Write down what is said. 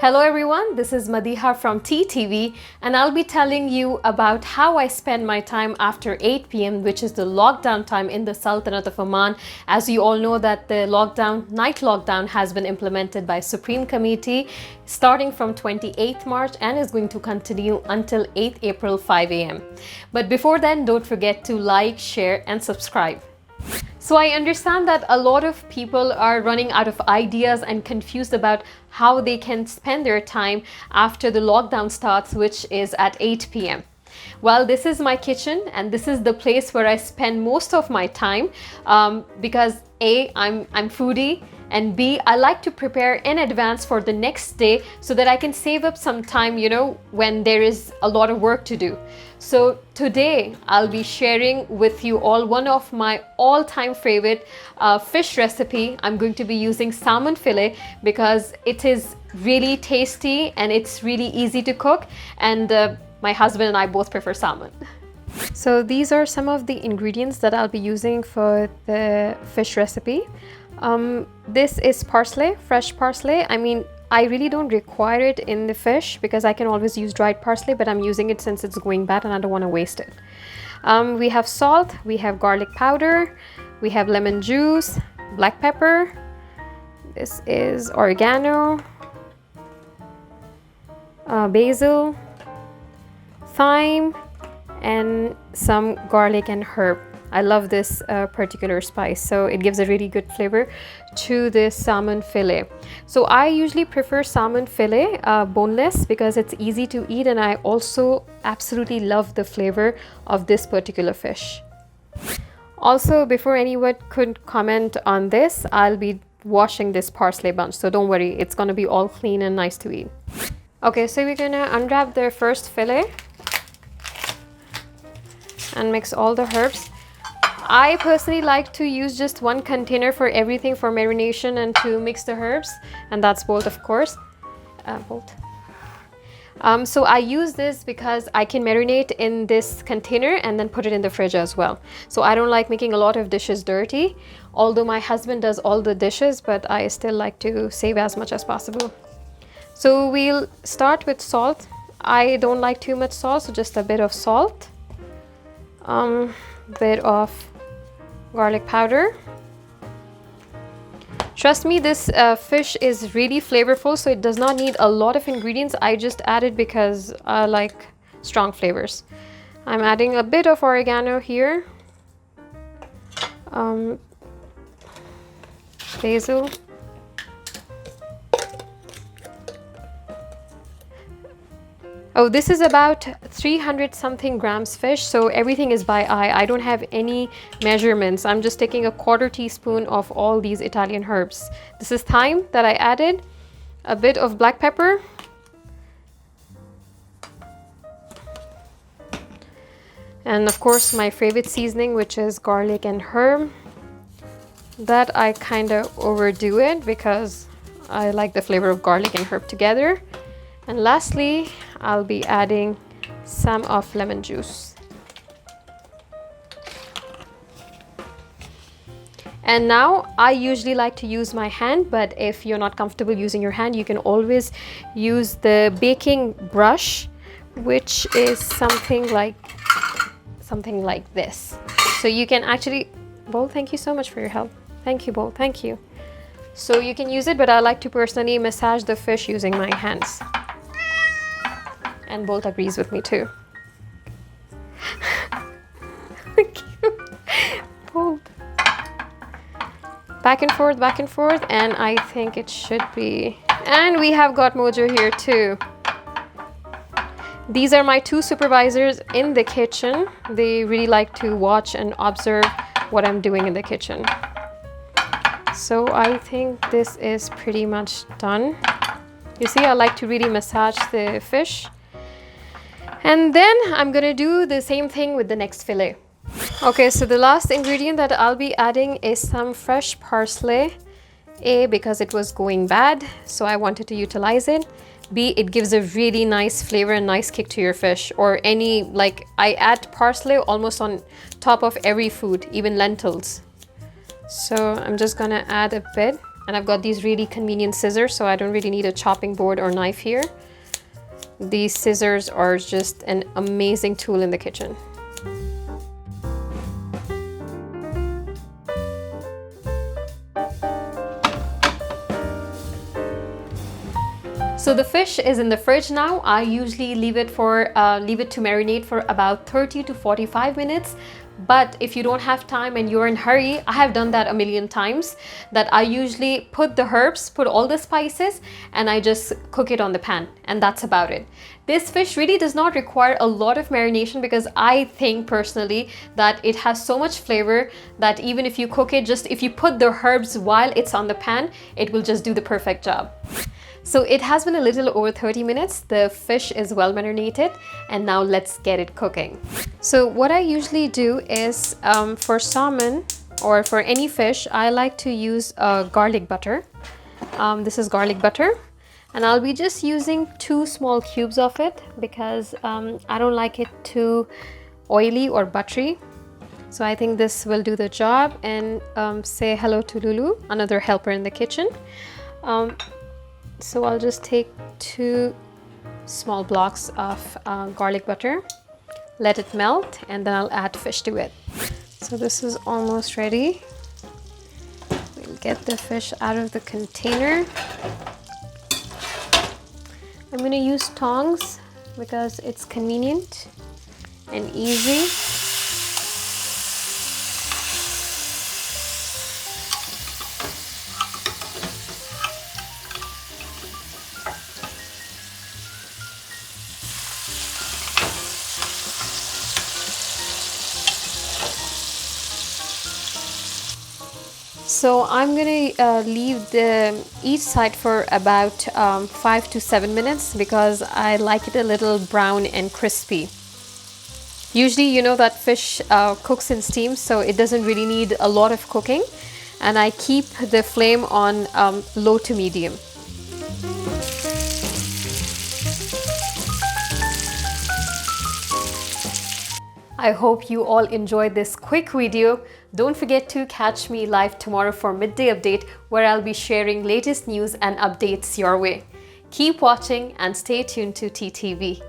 Hello everyone, this is Madiha from TTV and I'll be telling you about how I spend my time after 8 p.m. which is the lockdown time in the Sultanate of Oman. As you all know that the night lockdown has been implemented by Supreme Committee starting from 28th March and is going to continue until 8th April 5 a.m. But before then, don't forget to like, share and subscribe. So I understand that a lot of people are running out of ideas and confused about how they can spend their time after the lockdown starts, which is at 8 p.m. Well, this is my kitchen and this is the place where I spend most of my time because A, I'm foodie, and B, I like to prepare in advance for the next day so that I can save up some time, when there is a lot of work to do. So today I'll be sharing with you all one of my all-time favorite fish recipe. I'm going to be using salmon fillet because it is really tasty and it's really easy to cook, and my husband and I both prefer salmon. So these are some of the ingredients that I'll be using for the fish recipe. This is parsley, fresh parsley. I really don't require it in the fish because I can always use dried parsley, but I'm using it since it's going bad and I don't want to waste it. We have salt, we have garlic powder, we have lemon juice, black pepper. This is oregano, basil, thyme, and some garlic and herb. I love this particular spice, so it gives a really good flavor to this salmon fillet. So I usually prefer salmon fillet boneless because it's easy to eat, and I also absolutely love the flavor of this particular fish. Also, before anyone could comment on this, I'll be washing this parsley bunch, so don't worry, it's gonna be all clean and nice to eat. Okay, so we're gonna unwrap the first fillet and mix all the herbs. I personally like to use just one container for everything, for marination and to mix the herbs, and that's both, of course. So I use this because I can marinate in this container and then put it in the fridge as well. So I don't like making a lot of dishes dirty, although my husband does all the dishes, but I still like to save as much as possible. So we'll start with salt. I don't like too much salt, so just a bit of salt, bit of garlic powder. Trust me, this fish is really flavorful, so it does not need a lot of ingredients. I just add it because I like strong flavors. I'm adding a bit of oregano here, basil, this is about 300 something grams fish, so everything is by eye. I don't have any measurements. I'm just taking a quarter teaspoon of all these Italian herbs. This is thyme that I added, a bit of black pepper, and of course my favorite seasoning, which is garlic and herb. That I kind of overdo it because I like the flavor of garlic and herb together. And lastly, I'll be adding some of lemon juice. And now I usually like to use my hand, but if you're not comfortable using your hand, you can always use the baking brush, which is something like this. So you can actually, Bo, thank you so much for your help. Thank you, Bo, thank you. So you can use it, but I like to personally massage the fish using my hands. And Bolt agrees with me too. Bolt. Back and forth, and I think it should be. And we have got Mojo here too. These are my two supervisors in the kitchen. They really like to watch and observe what I'm doing in the kitchen. So I think this is pretty much done. You see, I like to really massage the fish. And then I'm gonna do the same thing with the next fillet. Okay, so the last ingredient that I'll be adding is some fresh parsley. A, because it was going bad, so I wanted to utilize it. B, it gives a really nice flavor and nice kick to your fish, or I add parsley almost on top of every food, even lentils. So I'm just gonna add a bit And I've got these really convenient scissors, so I don't really need a chopping board or knife here. These scissors are just an amazing tool in the kitchen. So the fish is in the fridge now. I usually leave it to marinate for about 30 to 45 minutes. But if you don't have time and you're in a hurry, I have done that a million times, that I usually put the herbs, put all the spices, and I just cook it on the pan, and that's about it. This fish really does not require a lot of marination, because I think personally that it has so much flavor that even if you cook it, just if you put the herbs while it's on the pan, it will just do the perfect job. So it has been a little over 30 minutes. The fish is well marinated, and now let's get it cooking. So what I usually do is for salmon or for any fish, I like to use garlic butter. This is garlic butter, and I'll be just using 2 small cubes of it because I don't like it too oily or buttery. So I think this will do the job. And say hello to Lulu, another helper in the kitchen. So I'll just take 2 small blocks of garlic butter, let it melt, and then I'll add fish to it. So this is almost ready. We'll get the fish out of the container. I'm going to use tongs because it's convenient and easy. So I'm gonna leave each side for about 5 to 7 minutes because I like it a little brown and crispy. Usually, you know that fish cooks in steam, so it doesn't really need a lot of cooking, and I keep the flame on low to medium. I hope you all enjoyed this quick video. Don't forget to catch me live tomorrow for midday update, where I'll be sharing latest news and updates your way. Keep watching and stay tuned to TTV.